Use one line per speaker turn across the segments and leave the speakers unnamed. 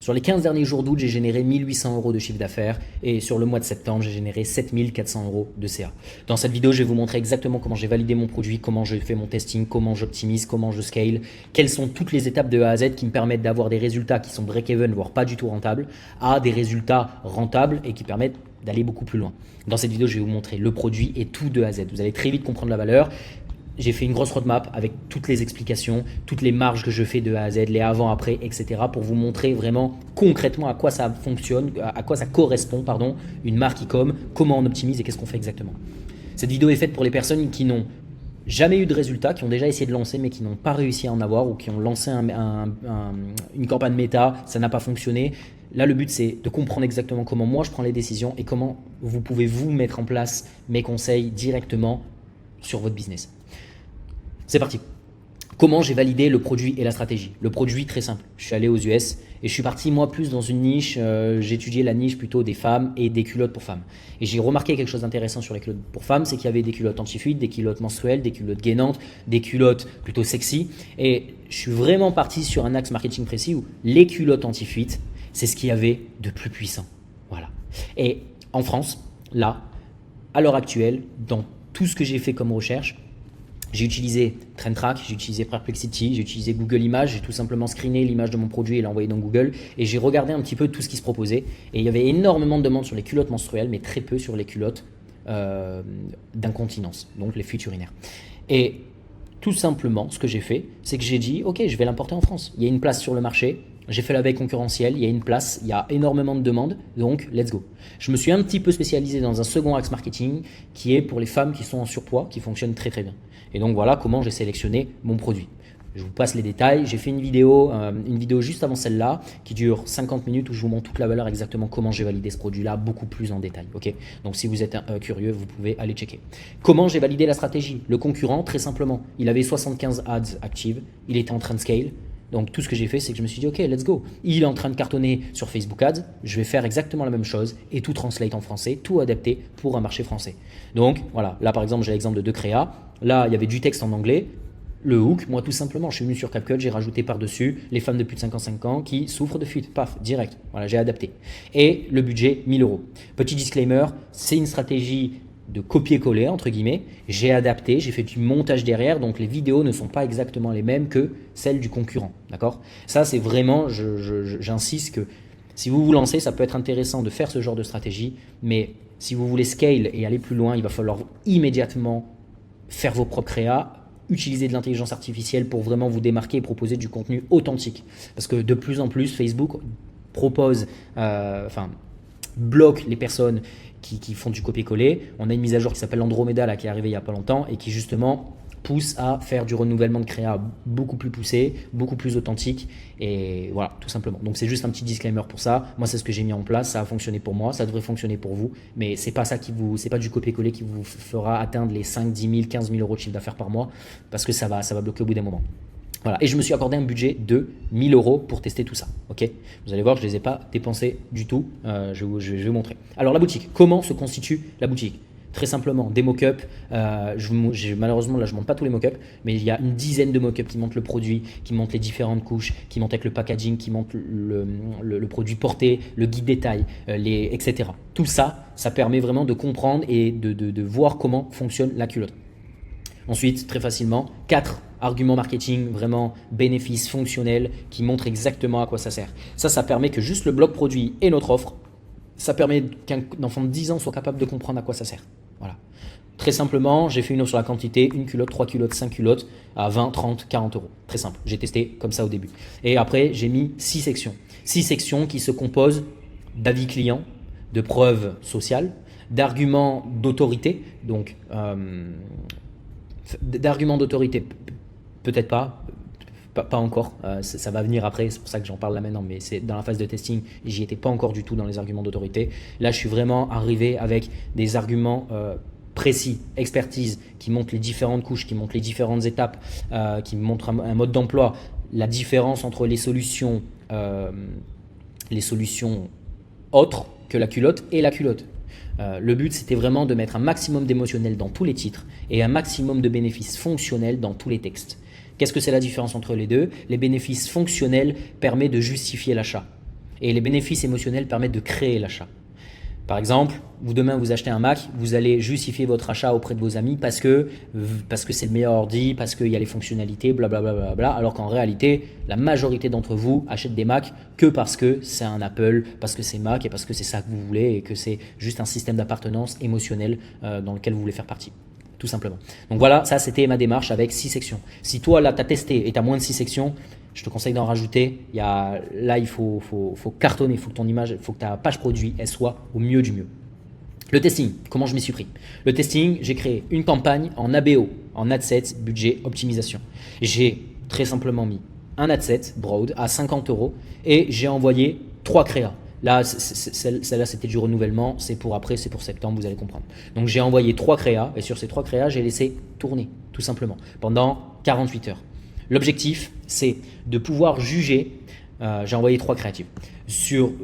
Sur les 15 derniers jours d'août, j'ai généré 1800 € de chiffre d'affaires et sur le mois de septembre, j'ai généré 7400 € de CA. Dans cette vidéo, je vais vous montrer exactement comment j'ai validé mon produit, comment je fais mon testing, comment j'optimise, comment je scale, quelles sont toutes les étapes de A à Z qui me permettent d'avoir des résultats qui sont break-even, voire pas du tout rentables, à des résultats rentables et qui permettent d'aller beaucoup plus loin. Dans cette vidéo, je vais vous montrer le produit et tout de A à Z. Vous allez très vite comprendre la valeur. J'ai fait une grosse roadmap avec toutes les explications, toutes les marges que je fais de A à Z, les avant, après, etc. pour vous montrer vraiment concrètement à quoi ça fonctionne, à quoi ça correspond, une marque e-com, comment on optimise et qu'est-ce qu'on fait exactement. Cette vidéo est faite pour les personnes qui n'ont jamais eu de résultats, qui ont déjà essayé de lancer mais qui n'ont pas réussi à en avoir ou qui ont lancé une campagne méta, ça n'a pas fonctionné. Là, le but, c'est de comprendre exactement comment moi je prends les décisions et comment vous pouvez vous mettre en place mes conseils directement sur votre business. C'est parti. Comment j'ai validé le produit et la stratégie? Le produit, très simple. Je suis allé aux US et je suis parti moi plus dans une niche, j'ai étudié la niche plutôt des femmes et des culottes pour femmes. Et j'ai remarqué quelque chose d'intéressant sur les culottes pour femmes, c'est qu'il y avait des culottes anti-fuite, des culottes menstruelles, des culottes gainantes, des culottes plutôt sexy. Et je suis vraiment parti sur un axe marketing précis où les culottes anti-fuite, c'est ce qu'il y avait de plus puissant. Voilà. Et en France, là, à l'heure actuelle, dans tout ce que j'ai fait comme recherche, j'ai utilisé TrendTrack, j'ai utilisé Perplexity, j'ai utilisé Google Images, j'ai tout simplement screené l'image de mon produit et l'envoyé dans Google et j'ai regardé un petit peu tout ce qui se proposait et il y avait énormément de demandes sur les culottes menstruelles mais très peu sur les culottes d'incontinence, donc les fuites urinaires. Et tout simplement, ce que j'ai fait, c'est que j'ai dit ok, je vais l'importer en France. Il y a une place sur le marché, j'ai fait la veille concurrentielle, il y a une place, il y a énormément de demandes, donc let's go. Je me suis un petit peu spécialisé dans un second axe marketing qui est pour les femmes qui sont en surpoids, qui fonctionne très très bien. Et donc voilà comment j'ai sélectionné mon produit. Je vous passe les détails. J'ai fait une vidéo juste avant celle-là qui dure 50 minutes où je vous montre toute la valeur exactement comment j'ai validé ce produit-là beaucoup plus en détail. Okay, donc si vous êtes curieux, vous pouvez aller checker. Comment j'ai validé la stratégie? Le concurrent, très simplement, il avait 75 ads actives, il était en train de scale. Donc tout ce que j'ai fait, c'est que je me suis dit ok, let's go. Il est en train de cartonner sur Facebook Ads, je vais faire exactement la même chose et tout translate en français, tout adapté pour un marché français. Donc voilà, là par exemple j'ai l'exemple de Decrea. Là il y avait du texte en anglais. Le hook, moi tout simplement, je suis venu sur CapCut, j'ai rajouté par-dessus les femmes de plus de 55 ans qui souffrent de fuite. Paf, direct. Voilà, j'ai adapté. Et le budget, 1000 €. Petit disclaimer, c'est une stratégie de copier-coller entre guillemets, j'ai adapté, j'ai fait du montage derrière, donc les vidéos ne sont pas exactement les mêmes que celles du concurrent, d'accord? Ça c'est vraiment, j'insiste que si vous vous lancez, ça peut être intéressant de faire ce genre de stratégie, mais si vous voulez scale et aller plus loin, il va falloir immédiatement faire vos propres créas, utiliser de l'intelligence artificielle pour vraiment vous démarquer et proposer du contenu authentique, parce que de plus en plus Facebook propose, bloque les personnes qui font du copier-coller. On a une mise à jour qui s'appelle Andromeda là, qui est arrivée il n'y a pas longtemps et qui justement pousse à faire du renouvellement de créa beaucoup plus poussé, beaucoup plus authentique et voilà, tout simplement. Donc c'est juste un petit disclaimer pour ça. Moi c'est ce que j'ai mis en place, ça a fonctionné pour moi, ça devrait fonctionner pour vous, mais c'est pas ça c'est pas du copier-coller qui vous fera atteindre les 5, 10 000, 15 000 € de chiffre d'affaires par mois parce que ça va bloquer au bout d'un moment. Voilà. Et je me suis accordé un budget de 1000 € pour tester tout ça. Okay, vous allez voir, je ne les ai pas dépensés du tout. Je vais vous montrer. Alors la boutique, comment se constitue la boutique? Très simplement, des mock-ups. Malheureusement, là, je ne montre pas tous les mock-ups, mais il y a une dizaine de mock-ups qui montrent le produit, qui montrent les différentes couches, qui montrent avec le packaging, qui montrent le produit porté, le guide détail, etc. Tout ça, ça permet vraiment de comprendre et de voir comment fonctionne la culotte. Ensuite, très facilement, 4 arguments marketing vraiment bénéfices, fonctionnels, qui montrent exactement à quoi ça sert. Ça permet que juste le bloc produit et notre offre, ça permet qu'un enfant de 10 ans soit capable de comprendre à quoi ça sert. Voilà. Très simplement, j'ai fait une offre sur la quantité, une culotte, 3 culottes, 5 culottes à 20, 30, 40 €. Très simple. J'ai testé comme ça au début. Et après, j'ai mis 6 sections. 6 sections qui se composent d'avis clients, de preuves sociales, d'arguments d'autorité, donc d'arguments d'autorité, peut-être pas encore, ça va venir après, c'est pour ça que j'en parle là maintenant, mais c'est dans la phase de testing, j'y étais pas encore du tout dans les arguments d'autorité. Là, je suis vraiment arrivé avec des arguments précis, expertise, qui montrent les différentes couches, qui montrent les différentes étapes, qui montrent un mode d'emploi, la différence entre les solutions autres que la culotte et la culotte. Le but, c'était vraiment de mettre un maximum d'émotionnel dans tous les titres et un maximum de bénéfices fonctionnels dans tous les textes. Qu'est-ce que c'est la différence entre les deux? Les bénéfices fonctionnels permettent de justifier l'achat. Et les bénéfices émotionnels permettent de créer l'achat. Par exemple, demain vous achetez un Mac, vous allez justifier votre achat auprès de vos amis parce que c'est le meilleur ordi, parce qu'il y a les fonctionnalités, blablabla, alors qu'en réalité, la majorité d'entre vous achètent des Macs que parce que c'est un Apple, parce que c'est Mac et parce que c'est ça que vous voulez et que c'est juste un système d'appartenance émotionnel dans lequel vous voulez faire partie. Tout simplement. Donc voilà, ça c'était ma démarche avec 6 sections. Si toi là tu as testé et tu as moins de 6 sections, je te conseille d'en rajouter. Là il faut cartonner, il faut que ton image, il faut que ta page produit elle soit au mieux du mieux. Le testing, comment je m'y suis pris? Le testing, j'ai créé une campagne en ABO, en Adset, budget, optimisation. J'ai très simplement mis un Adset, Broad, à 50 € et j'ai envoyé 3 créas. Là, celle-là, c'était du renouvellement. C'est pour après, c'est pour septembre, vous allez comprendre. Donc, j'ai envoyé 3 créas et sur ces 3 créas, j'ai laissé tourner, tout simplement, pendant 48 heures. L'objectif, c'est de pouvoir juger. J'ai envoyé 3 créatives.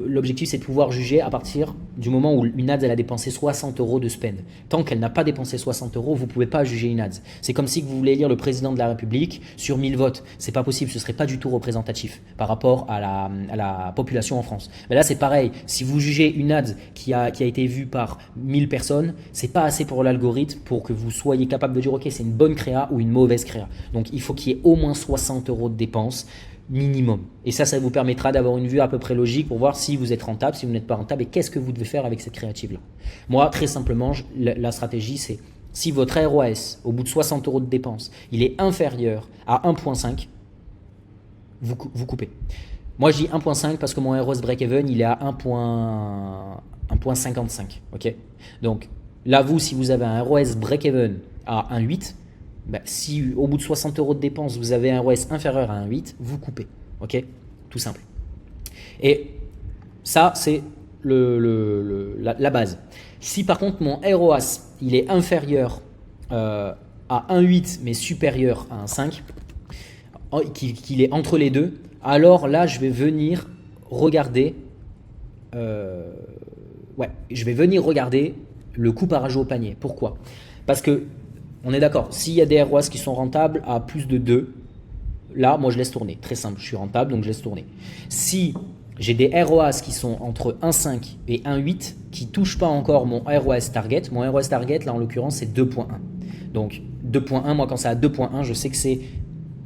L'objectif, c'est de pouvoir juger à partir du moment où une ads elle a dépensé 60 € de spend. Tant qu'elle n'a pas dépensé 60 €, vous ne pouvez pas juger une ads. C'est comme si vous voulez élire le président de la République sur 1000 votes. C'est pas possible, ce serait pas du tout représentatif par rapport à la population en France. Mais là, c'est pareil. Si vous jugez une ads qui a été vue par 1000 personnes, c'est pas assez pour l'algorithme pour que vous soyez capable de dire ok, c'est une bonne créa ou une mauvaise créa. Donc, il faut qu'il y ait au moins 60 € de dépenses minimum. Et ça vous permettra d'avoir une vue à peu près logique pour voir si vous êtes rentable, si vous n'êtes pas rentable et qu'est-ce que vous devez faire avec cette créative-là. Moi, très simplement, la stratégie, c'est si votre ROAS, au bout de 60 € de dépenses, il est inférieur à 1.5, vous coupez. Moi, je dis 1.5 parce que mon ROAS break-even, il est à 1.55. Okay, donc là, vous, si vous avez un ROAS break-even à 1.8, si au bout de 60 € de dépenses, vous avez un ROAS inférieur à 1,8, vous coupez. Ok, tout simple. Et ça, c'est la base. Si par contre, mon ROAS, il est inférieur à 1,8 mais supérieur à 1,5, qu'il est entre les deux, alors là, je vais venir regarder je vais venir regarder le coût par ajout au panier. Pourquoi? Parce que on est d'accord, s'il y a des ROAS qui sont rentables à plus de 2, là, moi, je laisse tourner. Très simple, je suis rentable, donc je laisse tourner. Si j'ai des ROAS qui sont entre 1,5 et 1,8, qui ne touchent pas encore mon ROAS target, mon ROAS target, là, en l'occurrence, c'est 2,1. Donc, 2,1, moi, quand c'est à 2,1, je sais que c'est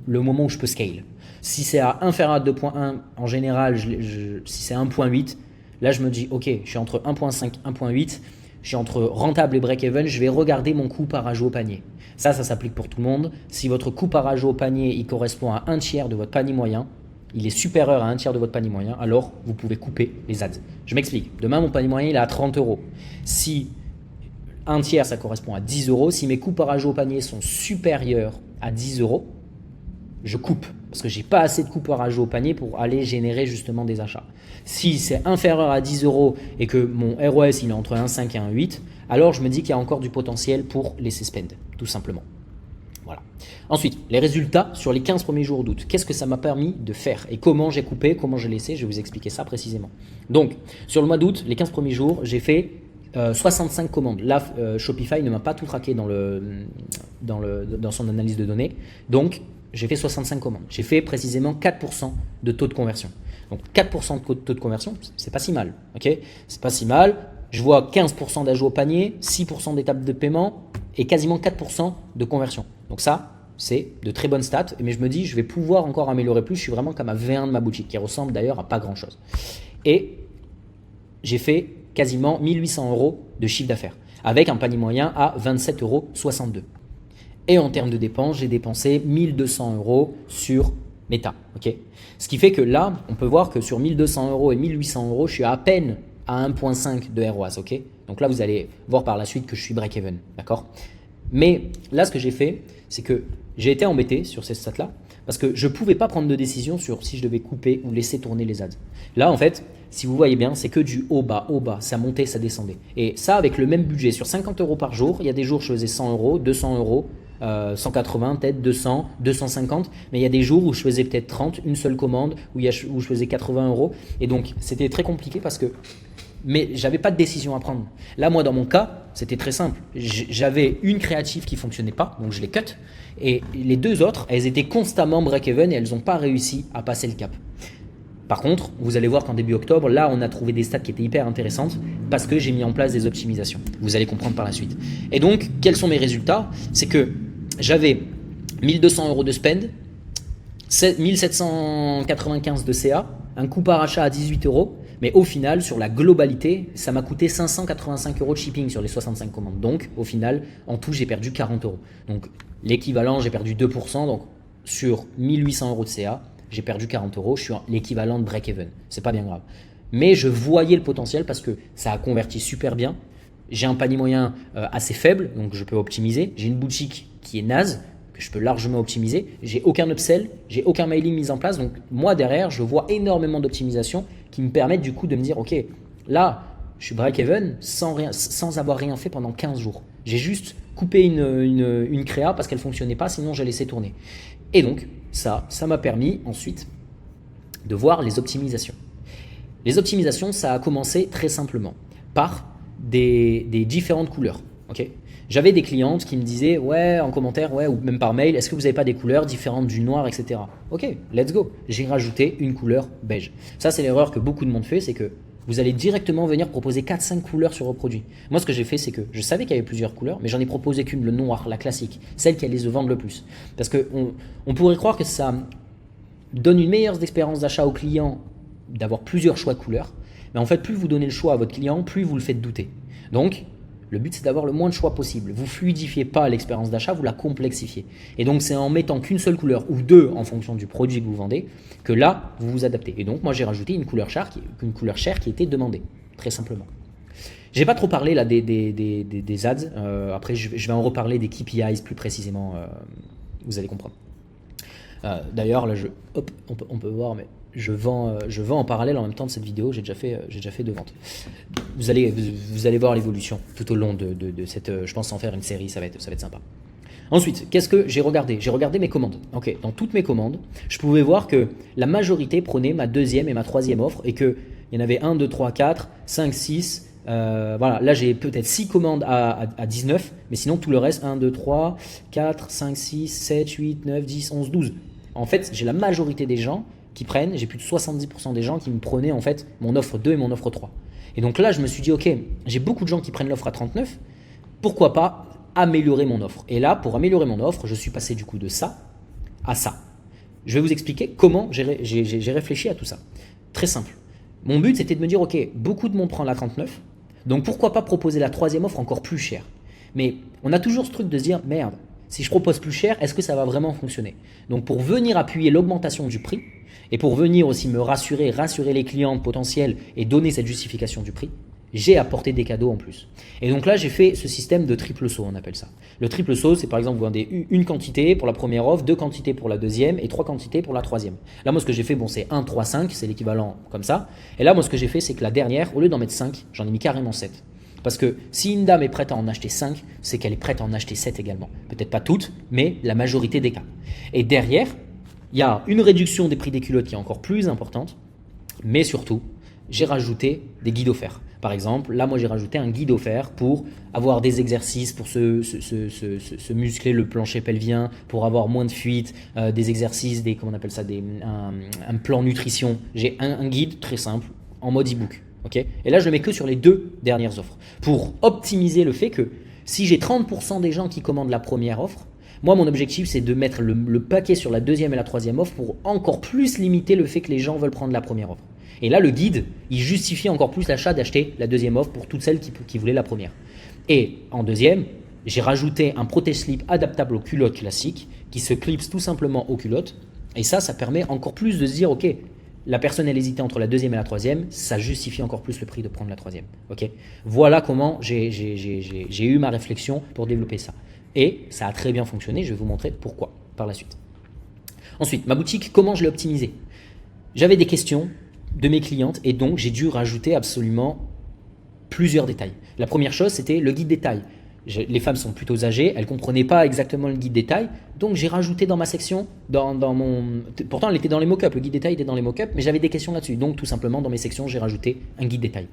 le moment où je peux scale. Si c'est à inférieur à 2,1, en général, si c'est 1,8, là, je me dis, ok, je suis entre 1,5 et 1,8, je suis entre rentable et break-even, je vais regarder mon coût par ajout au panier. Ça s'applique pour tout le monde. Si votre coût par ajout au panier, il correspond à 1/3 de votre panier moyen, il est supérieur à 1/3 de votre panier moyen, alors vous pouvez couper les ads. Je m'explique. Demain, mon panier moyen, il est à 30 €. Si 1/3, ça correspond à 10 €, si mes coûts par ajout au panier sont supérieurs à 10 €, je coupe. Parce que je n'ai pas assez de coûts par ajout au panier pour aller générer justement des achats. Si c'est inférieur à 10 € et que mon ROAS il est entre 1,5 et 1,8, alors je me dis qu'il y a encore du potentiel pour laisser spend, tout simplement. Voilà. Ensuite, les résultats sur les 15 premiers jours d'août. Qu'est-ce que ça m'a permis de faire et comment j'ai coupé, comment j'ai laissé, je vais vous expliquer ça précisément. Donc, sur le mois d'août, les 15 premiers jours, j'ai fait 65 commandes. Là, Shopify ne m'a pas tout traqué dans son analyse de données. Donc, j'ai fait 65 commandes. J'ai fait précisément 4% de taux de conversion. Donc 4% de taux de conversion, c'est pas si mal. Okay, c'est pas si mal. Je vois 15% d'ajout au panier, 6% d'étapes de paiement et quasiment 4% de conversion. Donc ça, c'est de très bonnes stats. Mais je me dis, je vais pouvoir encore améliorer plus. Je suis vraiment comme à V1 de ma boutique, qui ressemble d'ailleurs à pas grand-chose. Et j'ai fait quasiment 1800 € de chiffre d'affaires, avec un panier moyen à 27,62 €. Et en termes de dépenses, j'ai dépensé 1200 € sur Meta. Okay, ce qui fait que là, on peut voir que sur 1200 € et 1800 €, je suis à peine à 1,5 de ROAS. Okay, donc là, vous allez voir par la suite que je suis break-even. D'accord. Mais là, ce que j'ai fait, c'est que j'ai été embêté sur ces stats-là parce que je ne pouvais pas prendre de décision sur si je devais couper ou laisser tourner les ads. Là, en fait, si vous voyez bien, c'est que du haut-bas, ça montait, ça descendait. Et ça, avec le même budget, sur 50 € par jour, il y a des jours où je faisais 100 €, 200 €, 180, peut-être 200, 250, mais il y a des jours où je faisais peut-être 30, une seule commande, où je faisais 80 €. Et donc, c'était très compliqué parce que mais j'avais pas de décision à prendre. Là, moi, dans mon cas, c'était très simple. J'avais une créative qui fonctionnait pas, donc je les cut. Et les deux autres, elles étaient constamment break-even et elles n'ont pas réussi à passer le cap. Par contre, vous allez voir qu'en début octobre, là, on a trouvé des stats qui étaient hyper intéressantes parce que j'ai mis en place des optimisations. Vous allez comprendre par la suite. Et donc, quels sont mes résultats? C'est que j'avais 1200 € de spend, 1795 de CA, un coût par achat à 18 €, mais au final, sur la globalité, ça m'a coûté 585 € de shipping sur les 65 commandes. Donc, au final, en tout, j'ai perdu 40 €. Donc, l'équivalent, j'ai perdu 2%. Donc, sur 1800 € de CA, j'ai perdu 40 €, je suis l'équivalent de break-even. C'est pas bien grave. Mais je voyais le potentiel parce que ça a converti super bien. J'ai un panier moyen assez faible, donc je peux optimiser. J'ai une boutique qui est naze, que je peux largement optimiser. J'ai aucun upsell, j'ai aucun mailing mis en place. Donc moi derrière, je vois énormément d'optimisation qui me permettent du coup de me dire, ok, là, je suis break-even sans avoir rien fait pendant 15 jours. J'ai juste coupé une créa parce qu'elle ne fonctionnait pas, sinon j'ai laissé tourner. Et donc, ça m'a permis ensuite de voir les optimisations. Les optimisations, ça a commencé très simplement par des différentes couleurs. Okay, j'avais des clientes qui me disaient, ouais, en commentaire, ouais, ou même par mail, est-ce que vous n'avez pas des couleurs différentes du noir, etc. Ok, let's go. J'ai rajouté une couleur beige. Ça, c'est l'erreur que beaucoup de monde fait, c'est que vous allez directement venir proposer 4-5 couleurs sur vos produits. Moi, ce que j'ai fait, c'est que je savais qu'il y avait plusieurs couleurs, mais j'en ai proposé qu'une, le noir, la classique, celle qui allait se vendre le plus. Parce qu'on pourrait croire que ça donne une meilleure expérience d'achat au client d'avoir plusieurs choix de couleurs, mais en fait, plus vous donnez le choix à votre client, plus vous le faites douter. Donc, le but, c'est d'avoir le moins de choix possible. Vous fluidifiez pas l'expérience d'achat, vous la complexifiez. Et donc, c'est en mettant qu'une seule couleur ou deux en fonction du produit que vous vendez que là, vous vous adaptez. Et donc, moi, j'ai rajouté une couleur chère qui était demandée, très simplement. J'ai pas trop parlé là des ads. Après, je vais en reparler des KPIs plus précisément. Vous allez comprendre. D'ailleurs, là, on peut voir, mais je vends en parallèle en même temps de cette vidéo. J'ai déjà fait 2 ventes. Vous allez voir l'évolution tout au long de cette. Je pense en faire une série, ça va être sympa. Ensuite, qu'est-ce que j'ai regardé? J'ai regardé mes commandes. Ok, dans toutes mes commandes, je pouvais voir que la majorité prenait ma deuxième et ma troisième offre et qu'il y en avait 1, 2, 3, 4, 5, 6. Voilà, là j'ai peut-être 6 commandes à 19, mais sinon tout le reste 1, 2, 3, 4, 5, 6, 7, 8, 9, 10, 11, 12. En fait, j'ai la majorité des gens qui prennent, j'ai plus de 70% des gens qui me prenaient en fait mon offre 2 et mon offre 3. Et donc là, je me suis dit, ok, j'ai beaucoup de gens qui prennent l'offre à 39, pourquoi pas améliorer mon offre? Et là, pour améliorer mon offre, je suis passé du coup de ça à ça. Je vais vous expliquer comment j'ai réfléchi à tout ça. Très simple. Mon but, c'était de me dire, ok, beaucoup de monde prend la 39, donc pourquoi pas proposer la troisième offre encore plus chère? Mais on a toujours ce truc de se dire, merde, si je propose plus cher, est-ce que ça va vraiment fonctionner? Donc pour venir appuyer l'augmentation du prix, et pour venir aussi me rassurer les clients potentiels et donner cette justification du prix, j'ai apporté des cadeaux en plus. Et donc là, j'ai fait ce système de triple saut, on appelle ça. Le triple saut, c'est par exemple, vous vendez une quantité pour la première offre, 2 quantités pour la deuxième et 3 quantités pour la troisième. Là, moi, ce que j'ai fait, bon, c'est 1, 3, 5, c'est l'équivalent comme ça. Et là, moi, ce que j'ai fait, c'est que la dernière, au lieu d'en mettre 5, j'en ai mis carrément 7. Parce que si une dame est prête à en acheter 5, c'est qu'elle est prête à en acheter 7 également. Peut-être pas toutes, mais la majorité des cas. Et derrière, il y a une réduction des prix des culottes qui est encore plus importante, mais surtout, j'ai rajouté des guides offerts. Par exemple, là, moi, j'ai rajouté un guide offert pour avoir des exercices, pour se muscler le plancher pelvien, pour avoir moins de fuites, des exercices, comment on appelle ça, un plan nutrition. J'ai un guide très simple en mode e-book. Okay, et là, je le mets que sur les 2 dernières offres pour optimiser le fait que si j'ai 30% des gens qui commandent la première offre, moi, mon objectif, c'est de mettre le paquet sur la deuxième et la troisième offre pour encore plus limiter le fait que les gens veulent prendre la première offre. Et là, le guide, il justifie encore plus l'achat d'acheter la deuxième offre pour toutes celles qui voulaient la première. Et en deuxième, j'ai rajouté un protège-slip adaptable aux culottes classiques qui se clipse tout simplement aux culottes. Et ça permet encore plus de se dire, ok, la personne, elle hésitait entre la deuxième et la troisième, ça justifie encore plus le prix de prendre la troisième. Okay, voilà comment j'ai eu ma réflexion pour développer ça. Et ça a très bien fonctionné, je vais vous montrer pourquoi par la suite. Ensuite, ma boutique, comment je l'ai optimisée? J'avais des questions de mes clientes et donc j'ai dû rajouter absolument plusieurs détails. La première chose, c'était le guide détail. Les femmes sont plutôt âgées, elles ne comprenaient pas exactement le guide détail, donc j'ai rajouté dans ma section, pourtant elle était dans les mock-ups, le guide détail était dans les mock-ups, mais j'avais des questions là-dessus, donc tout simplement dans mes sections, j'ai rajouté un guide détail.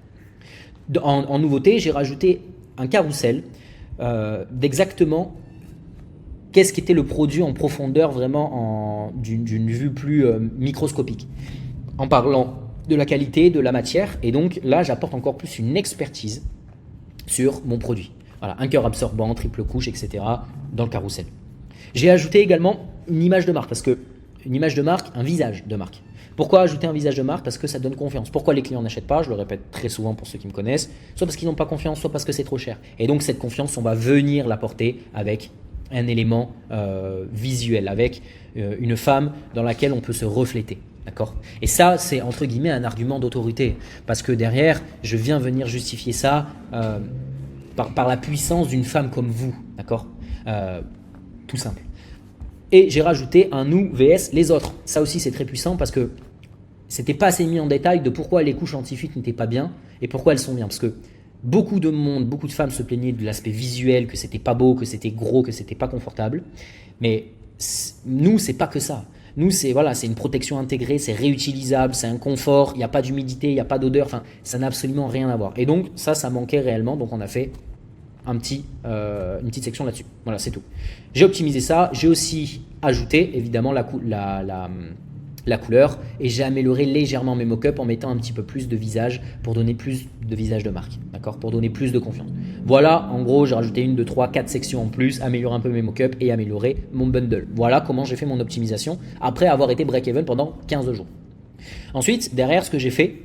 En nouveauté, j'ai rajouté un carrousel d'exactement qu'est-ce qu'était le produit en profondeur, vraiment d'une vue plus microscopique. en parlant de la qualité, de la matière. Et donc là, j'apporte encore plus une expertise sur mon produit. Voilà, un cœur absorbant, triple couche, etc. dans le carrousel. J'ai ajouté également une image de marque, parce que une image de marque, un visage de marque. Pourquoi ajouter un visage de marque? Parce que ça donne confiance. Pourquoi les clients n'achètent pas? Je le répète très souvent pour ceux qui me connaissent. Soit parce qu'ils n'ont pas confiance, soit parce que c'est trop cher. Et donc cette confiance, on va venir l'apporter avec un élément visuel, avec une femme dans laquelle on peut se refléter. D'accord? Et ça, c'est entre guillemets un argument d'autorité. Parce que derrière, je viens venir justifier ça par la puissance d'une femme comme vous. D'accord? Tout simple. Et j'ai rajouté un nous vs les autres. Ça aussi, c'est très puissant parce que c'était pas assez mis en détail de pourquoi les couches anti-fit n'étaient pas bien et pourquoi elles sont bien. Parce que beaucoup de monde, beaucoup de femmes se plaignaient de l'aspect visuel, que c'était pas beau, que c'était gros, que c'était pas confortable. Mais nous, c'est pas que ça. Nous, c'est une protection intégrée, c'est réutilisable, c'est un confort, il n'y a pas d'humidité, il n'y a pas d'odeur, enfin, ça n'a absolument rien à voir. Et donc, ça manquait réellement, donc on a fait une petite section là-dessus. Voilà, c'est tout. J'ai optimisé ça, j'ai aussi ajouté évidemment la couleur et j'ai amélioré légèrement mes mock-ups en mettant un petit peu plus de visage pour donner plus de visage de marque, d'accord, pour donner plus de confiance. Voilà, en gros, j'ai rajouté 1, 2, 3, 4 sections en plus, amélioré un peu mes mock-ups et amélioré mon bundle. Voilà comment j'ai fait mon optimisation après avoir été break-even pendant 15 jours. Ensuite, derrière, ce que j'ai fait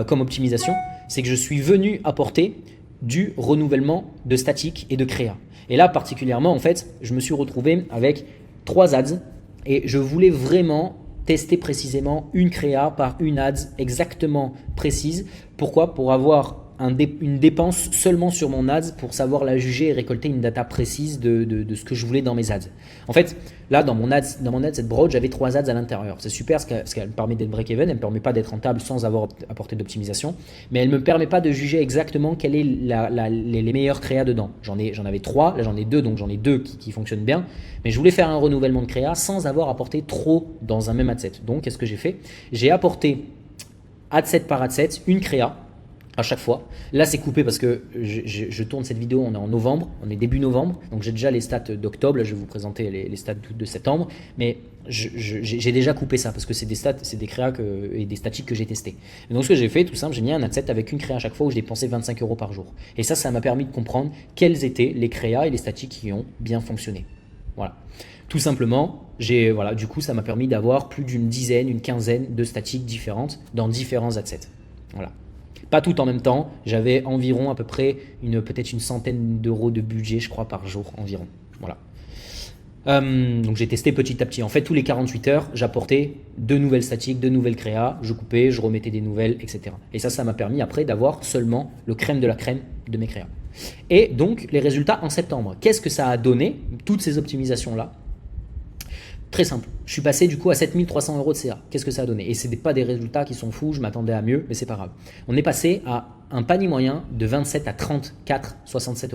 comme optimisation, c'est que je suis venu apporter du renouvellement de statique et de créa. Et là, particulièrement, en fait, je me suis retrouvé avec 3 ads et je voulais vraiment tester précisément une créa par une ads exactement précise. Pourquoi? Pour avoir une dépense seulement sur mon ads pour savoir la juger et récolter une data précise de ce que je voulais dans mes ads. En fait, là, dans mon ad set broad, j'avais 3 ads à l'intérieur. C'est super parce qu'elle me permet d'être break-even, elle ne me permet pas d'être rentable sans avoir apporté d'optimisation, mais elle ne me permet pas de juger exactement quelle est les meilleures créas dedans. J'en avais 3, là j'en ai 2, donc j'en ai 2 qui fonctionnent bien, mais je voulais faire un renouvellement de créa sans avoir apporté trop dans un même ad set. Donc, qu'est-ce que j'ai fait? J'ai apporté ad set par ad set, une créa, à chaque fois. Là, c'est coupé parce que je tourne cette vidéo, on est en novembre, on est début novembre, donc j'ai déjà les stats d'octobre, là je vais vous présenter les stats de septembre, mais j'ai déjà coupé ça parce que c'est des stats, c'est des créas et des statiques que j'ai testés. Et donc ce que j'ai fait, tout simple, j'ai mis un ad set avec une créa à chaque fois où je dépensais 25 € par jour. Et ça m'a permis de comprendre quelles étaient les créas et les statiques qui ont bien fonctionné. Voilà. Tout simplement, du coup, ça m'a permis d'avoir plus d'une dizaine, une quinzaine de statiques différentes dans différents ad sets. Voilà. Pas tout en même temps, j'avais environ à peu près peut-être une centaine d'euros de budget, je crois, par jour environ. Voilà. Donc j'ai testé petit à petit. En fait, tous les 48 heures, j'apportais 2 nouvelles statiques, 2 nouvelles créas, je coupais, je remettais des nouvelles, etc. Et ça m'a permis après d'avoir seulement le crème de la crème de mes créas. Et donc, les résultats en septembre. Qu'est-ce que ça a donné, toutes ces optimisations-là? Très simple, je suis passé du coup à 7300 € de CA. Qu'est-ce que ça a donné? Et ce n'est pas des résultats qui sont fous, je m'attendais à mieux, mais c'est pas grave. On est passé à un panier moyen de 27 à 34, 67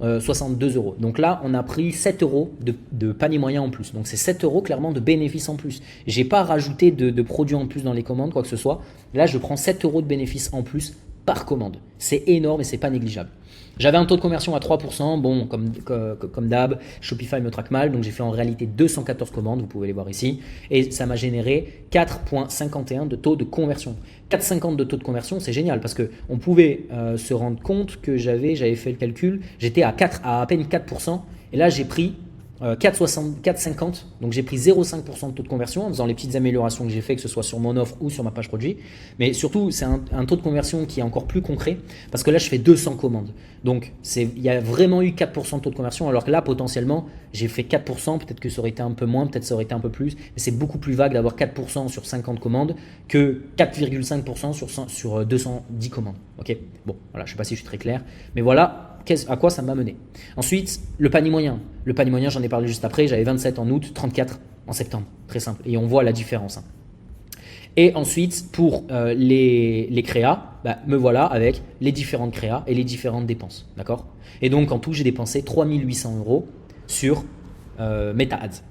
€, 62 €. Donc là, on a pris 7 € de panier moyen en plus. Donc c'est 7 € clairement de bénéfices en plus. Je n'ai pas rajouté de produits en plus dans les commandes, quoi que ce soit. Là, je prends 7 € de bénéfices en plus par commande. C'est énorme et c'est pas négligeable. J'avais un taux de conversion à 3%, bon, comme d'hab, Shopify me traque mal, donc j'ai fait en réalité 214 commandes, vous pouvez les voir ici, et ça m'a généré 4,51 de taux de conversion. 4,50 de taux de conversion, c'est génial, parce qu'on pouvait se rendre compte que j'avais fait le calcul, j'étais à peine 4%, et là j'ai pris 4,50, donc j'ai pris 0,5% de taux de conversion en faisant les petites améliorations que j'ai fait, que ce soit sur mon offre ou sur ma page produit. Mais surtout, c'est un taux de conversion qui est encore plus concret parce que là, je fais 200 commandes. Donc, il y a vraiment eu 4% de taux de conversion, alors que là, potentiellement, j'ai fait 4%, peut-être que ça aurait été un peu moins, peut-être ça aurait été un peu plus, mais c'est beaucoup plus vague d'avoir 4% sur 50 commandes que 4,5% sur 210 commandes. Ok, bon, voilà, je ne sais pas si je suis très clair, mais voilà à quoi ça m'a mené. Ensuite, le panier moyen. Le panier moyen, j'en ai parlé juste après, j'avais 27 en août, 34 en septembre. Très simple. Et on voit la différence. Et ensuite, pour les créas, me voilà avec les différentes créas et les différentes dépenses. D'accord? Et donc, en tout, j'ai dépensé 3800 € sur Meta Ads.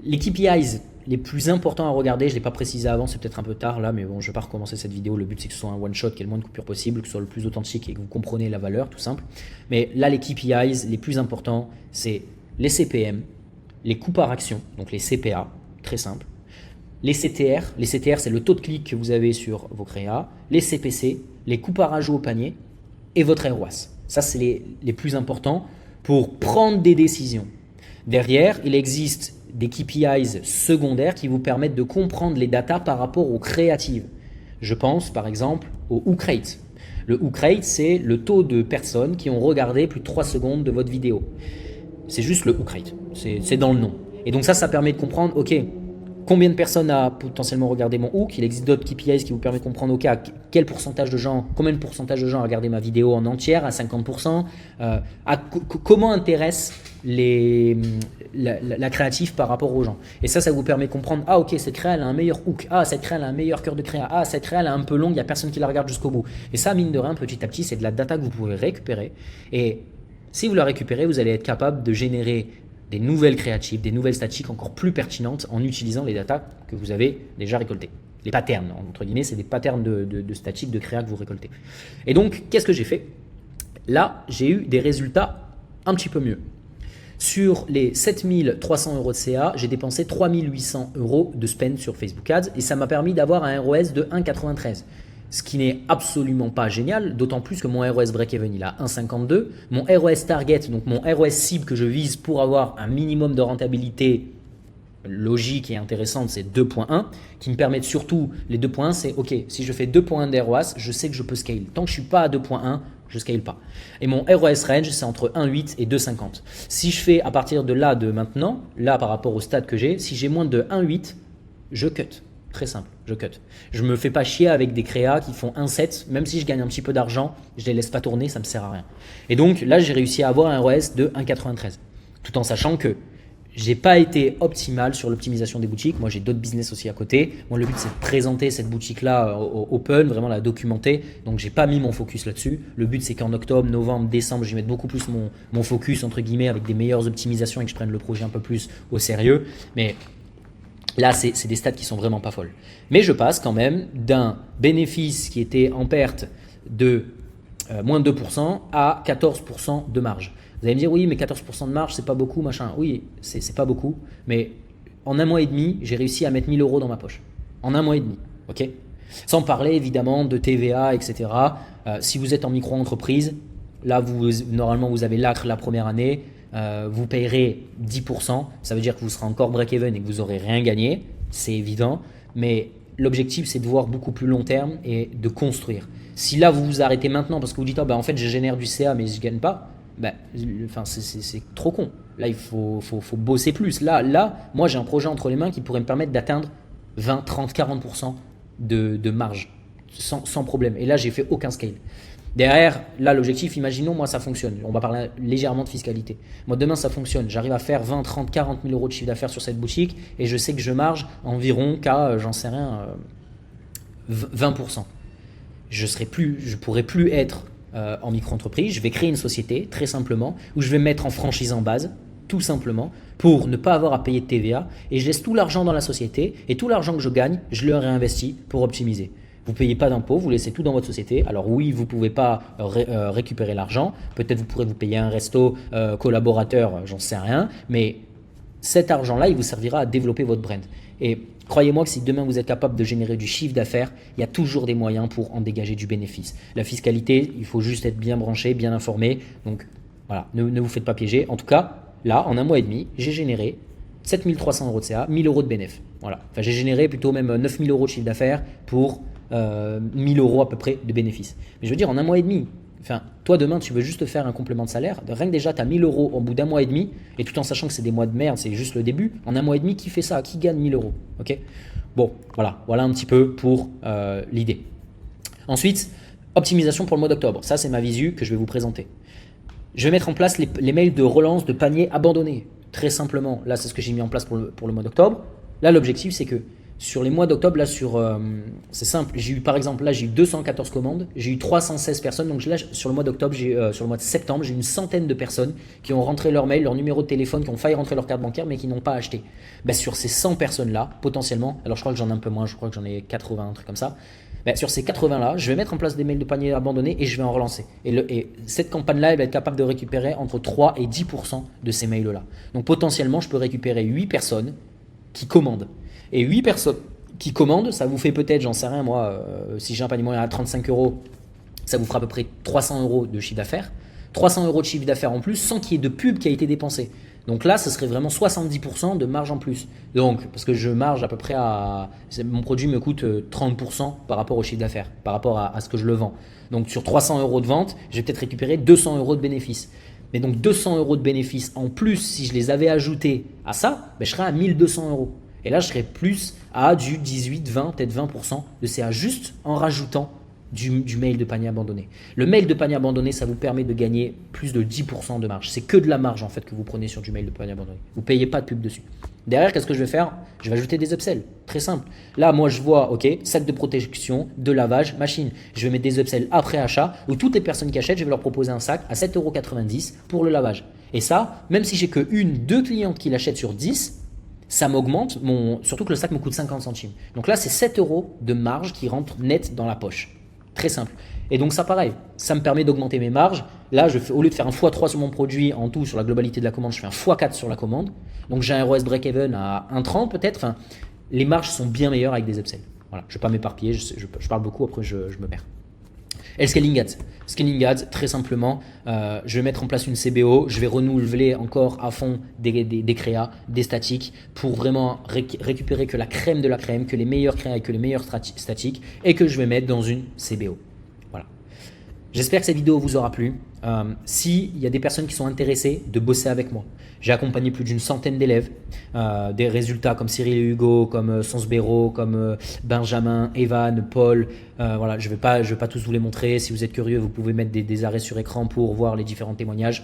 Les KPIs les plus importants à regarder, je ne l'ai pas précisé avant, c'est peut-être un peu tard là, mais bon, je ne vais pas recommencer cette vidéo. Le but, c'est que ce soit un one-shot, qu'il y ait le moins de coupures possible, que ce soit le plus authentique et que vous compreniez la valeur, tout simple. Mais là, les KPIs les plus importants, c'est les CPM, les coûts par action, donc les CPA, très simple, les CTR c'est le taux de clic que vous avez sur vos créas, les CPC, les coûts par ajout au panier et votre ROAS. Ça, c'est les plus importants pour prendre des décisions. Derrière, il existe des KPIs secondaires qui vous permettent de comprendre les datas par rapport aux créatives. Je pense par exemple au hook rate. Le hook rate, c'est le taux de personnes qui ont regardé plus de 3 secondes de votre vidéo. C'est juste le hook rate, c'est dans le nom. Et donc ça permet de comprendre, ok, combien de personnes a potentiellement regardé mon hook. Il existe d'autres KPIs qui vous permettent de comprendre, ok, combien de pourcentage de gens a regardé ma vidéo en entière, à 50%, comment intéresse la créative par rapport aux gens. Et ça vous permet de comprendre, ah ok, cette créa elle a un meilleur hook, ah cette créa elle a un meilleur cœur de créa, ah cette créa elle est un peu longue, il n'y a personne qui la regarde jusqu'au bout. Et ça, mine de rien, petit à petit, c'est de la data que vous pouvez récupérer. Et si vous la récupérez, vous allez être capable de générer des nouvelles créatives, des nouvelles statistiques encore plus pertinentes en utilisant les datas que vous avez déjà récoltées. Les patterns, entre guillemets, c'est des patterns de statistiques de créa que vous récoltez. Et donc, qu'est-ce que j'ai fait? Là, j'ai eu des résultats un petit peu mieux. Sur les 7300 euros de CA, j'ai dépensé 3800 euros de spend sur Facebook Ads et ça m'a permis d'avoir un ROS de 1,93. Ce qui n'est absolument pas génial, d'autant plus que mon ROS break-even il a 1,52. Mon ROS target, donc mon ROS cible que je vise pour avoir un minimum de rentabilité logique et intéressante, c'est 2.1, qui me permettent surtout, les 2.1, c'est ok, si je fais 2.1 d'ROAS, je sais que je peux scale. Tant que je ne suis pas à 2.1, je ne scale pas. Et mon ROS range, c'est entre 1,8 et 2,50. Si je fais à partir de là, de maintenant, là par rapport au stade que j'ai, si j'ai moins de 1,8, je cut. Très simple, je cut. Je me fais pas chier avec des créas qui font 1,7, même si je gagne un petit peu d'argent, je les laisse pas tourner, ça me sert à rien. Et donc là, j'ai réussi à avoir un ROS de 1,93, tout en sachant que j'ai pas été optimal sur l'optimisation des boutiques. Moi, j'ai d'autres business aussi à côté. Moi, le but, c'est de présenter cette boutique-là au open, vraiment la documenter. Donc, j'ai pas mis mon focus là-dessus. Le but, c'est qu'en octobre, novembre, décembre, je vais mettre beaucoup plus mon focus, entre guillemets, avec des meilleures optimisations et que je prenne le projet un peu plus au sérieux. Mais là, c'est des stats qui sont vraiment pas folles. Mais je passe quand même d'un bénéfice qui était en perte de moins de 2% à 14% de marge. Vous allez me dire, oui, mais 14% de marge, c'est pas beaucoup, machin. Oui, c'est pas beaucoup, mais en un mois et demi, j'ai réussi à mettre 1000 euros dans ma poche. En un mois et demi, ok? Sans parler évidemment de TVA, etc. Si vous êtes en micro-entreprise, là, normalement, vous avez l'ACRE la première année, vous payerez 10%, ça veut dire que vous serez encore break-even et que vous n'aurez rien gagné, c'est évident, mais l'objectif, c'est de voir beaucoup plus long terme et de construire. Si là, vous vous arrêtez maintenant parce que vous dites, en fait, je génère du CA, mais je ne gagne pas, c'est trop con. Là, il faut bosser plus. Là, moi, j'ai un projet entre les mains qui pourrait me permettre d'atteindre 20, 30, 40% de marge sans problème. Et là, j'ai fait aucun scale. Derrière, là, l'objectif, imaginons, moi, ça fonctionne. On va parler légèrement de fiscalité. Moi, demain, ça fonctionne. J'arrive à faire 20, 30, 40 000 euros de chiffre d'affaires sur cette boutique et je sais que je marge environ qu'à, j'en sais rien, 20%. Je pourrais plus être en micro-entreprise. Je vais créer une société, très simplement, où je vais mettre en franchise en base, tout simplement, pour ne pas avoir à payer de TVA. Et je laisse tout l'argent dans la société et tout l'argent que je gagne, je le réinvestis pour optimiser. Vous ne payez pas d'impôts, vous laissez tout dans votre société. Alors oui, vous ne pouvez pas récupérer l'argent. Peut-être vous pourrez vous payer un resto collaborateur, j'en sais rien. Mais cet argent-là, il vous servira à développer votre brand. Et croyez-moi que si demain vous êtes capable de générer du chiffre d'affaires, il y a toujours des moyens pour en dégager du bénéfice. La fiscalité, il faut juste être bien branché, bien informé. Donc voilà, ne vous faites pas piéger. En tout cas, là, en un mois et demi, j'ai généré 7300 euros de CA, 1000 euros de bénéfice. Voilà. Enfin, j'ai généré plutôt même 9000 euros de chiffre d'affaires pour 1000 euros à peu près de bénéfices. Mais je veux dire, en un mois et demi, toi demain tu veux juste faire un complément de salaire, rien que déjà tu as 1000 euros au bout d'un mois et demi, et tout en sachant que c'est des mois de merde, c'est juste le début, en un mois et demi, qui fait ça? Qui gagne 1000 euros? Ok. Bon, voilà un petit peu pour l'idée. Ensuite, optimisation pour le mois d'octobre. Ça, c'est ma visu que je vais vous présenter. Je vais mettre en place les mails de relance de paniers abandonnés. Très simplement, là, c'est ce que j'ai mis en place pour le mois d'octobre. Là, l'objectif, c'est que sur les mois d'octobre, là, c'est simple. J'ai eu, par exemple, là, j'ai eu 214 commandes, j'ai eu 316 personnes. Donc là, sur le mois d'octobre, sur le mois de septembre, j'ai eu une centaine de personnes qui ont rentré leur mail, leur numéro de téléphone, qui ont failli rentrer leur carte bancaire, mais qui n'ont pas acheté. Sur ces 100 personnes-là, potentiellement, alors je crois que j'en ai un peu moins, je crois que j'en ai 80, un truc comme ça. Sur ces 80-là, je vais mettre en place des mails de panier abandonnés et je vais en relancer. Et cette campagne-là, elle va être capable de récupérer entre 3 et 10% de ces mails-là. Donc potentiellement, je peux récupérer 8 personnes qui commandent. et 8 personnes qui commandent, ça vous fait peut-être, j'en sais rien moi, si j'ai un panier moyen à 35 euros, ça vous fera à peu près 300 euros de chiffre d'affaires. 300 euros de chiffre d'affaires en plus sans qu'il y ait de pub qui a été dépensé. Donc là, ce serait vraiment 70% de marge en plus. Donc, parce que je marge à peu près à... Mon produit me coûte 30% par rapport au chiffre d'affaires, par rapport à ce que je le vends. Donc sur 300 euros de vente, je vais peut-être récupérer 200 euros de bénéfices. Mais donc 200 euros de bénéfices en plus, si je les avais ajoutés à ça, je serais à 1200 euros. Et là, je serais plus à du 18, 20, peut-être 20% de CA juste en rajoutant du mail de panier abandonné. Le mail de panier abandonné, ça vous permet de gagner plus de 10% de marge. C'est que de la marge en fait que vous prenez sur du mail de panier abandonné. Vous ne payez pas de pub dessus. Derrière, qu'est-ce que je vais faire? Je vais ajouter des upsells. Très simple. Là, moi, je vois, ok, sac de protection, de lavage, machine. Je vais mettre des upsells après achat où toutes les personnes qui achètent, je vais leur proposer un sac à 7,90 € pour le lavage. Et ça, même si j'ai que 1-2 clientes qui l'achètent sur 10, ça m'augmente, surtout que le sac me coûte 50 centimes. Donc là, c'est 7 euros de marge qui rentre net dans la poche. Très simple. Et donc ça pareil, ça me permet d'augmenter mes marges. Là, au lieu de faire un x3 sur mon produit en tout sur la globalité de la commande, je fais un x4 sur la commande. Donc j'ai un ROS break-even à 1,30 peut-être. Enfin, les marges sont bien meilleures avec des upsells. Voilà, je ne vais pas m'éparpiller, je parle beaucoup, après je me perds. Et le Scaling Ads. Scaling Ads, très simplement, je vais mettre en place une CBO, je vais renouveler encore à fond des créas, des statiques pour vraiment récupérer que la crème de la crème, que les meilleurs créas et que les meilleurs statiques et que je vais mettre dans une CBO. Voilà. J'espère que cette vidéo vous aura plu. S'il y a des personnes qui sont intéressées de bosser avec moi, j'ai accompagné plus d'une centaine d'élèves, des résultats comme Cyril et Hugo, comme Sonsbero, comme Benjamin, Evan, Paul. Voilà, je vais pas tous vous les montrer. Si vous êtes curieux, vous pouvez mettre des arrêts sur écran pour voir les différents témoignages.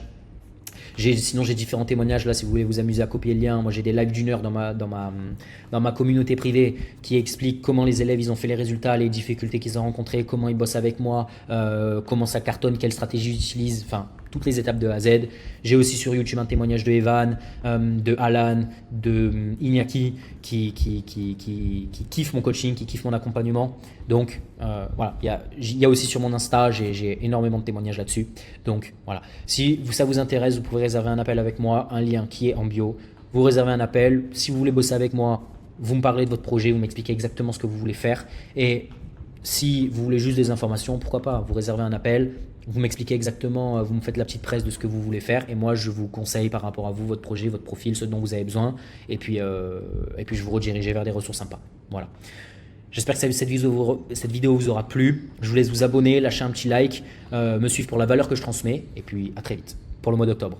Sinon, j'ai différents témoignages là si vous voulez vous amuser à copier le lien. Moi, j'ai des lives d'1 heure dans ma communauté privée qui expliquent comment les élèves ils ont fait les résultats, les difficultés qu'ils ont rencontrées, comment ils bossent avec moi, comment ça cartonne, quelle stratégie ils utilisent, enfin toutes les étapes de A à Z. J'ai aussi sur YouTube un témoignage de Evan, de Alan, de Iñaki qui kiffe mon coaching, qui kiffe mon accompagnement. Donc voilà, il y a aussi sur mon Insta, j'ai énormément de témoignages là-dessus. Donc voilà, si ça vous intéresse, vous pouvez réserver un appel avec moi, un lien qui est en bio. Vous réservez un appel. Si vous voulez bosser avec moi, vous me parlez de votre projet, vous m'expliquez exactement ce que vous voulez faire. Et si vous voulez juste des informations, pourquoi pas, vous réservez un appel, vous m'expliquez exactement, vous me faites la petite presse de ce que vous voulez faire et moi je vous conseille par rapport à vous, votre projet, votre profil, ce dont vous avez besoin et puis je vous redirige vers des ressources sympas. Voilà. J'espère que cette vidéo vous aura plu. Je vous laisse vous abonner, lâcher un petit like, me suivre pour la valeur que je transmets et puis à très vite pour le mois d'octobre.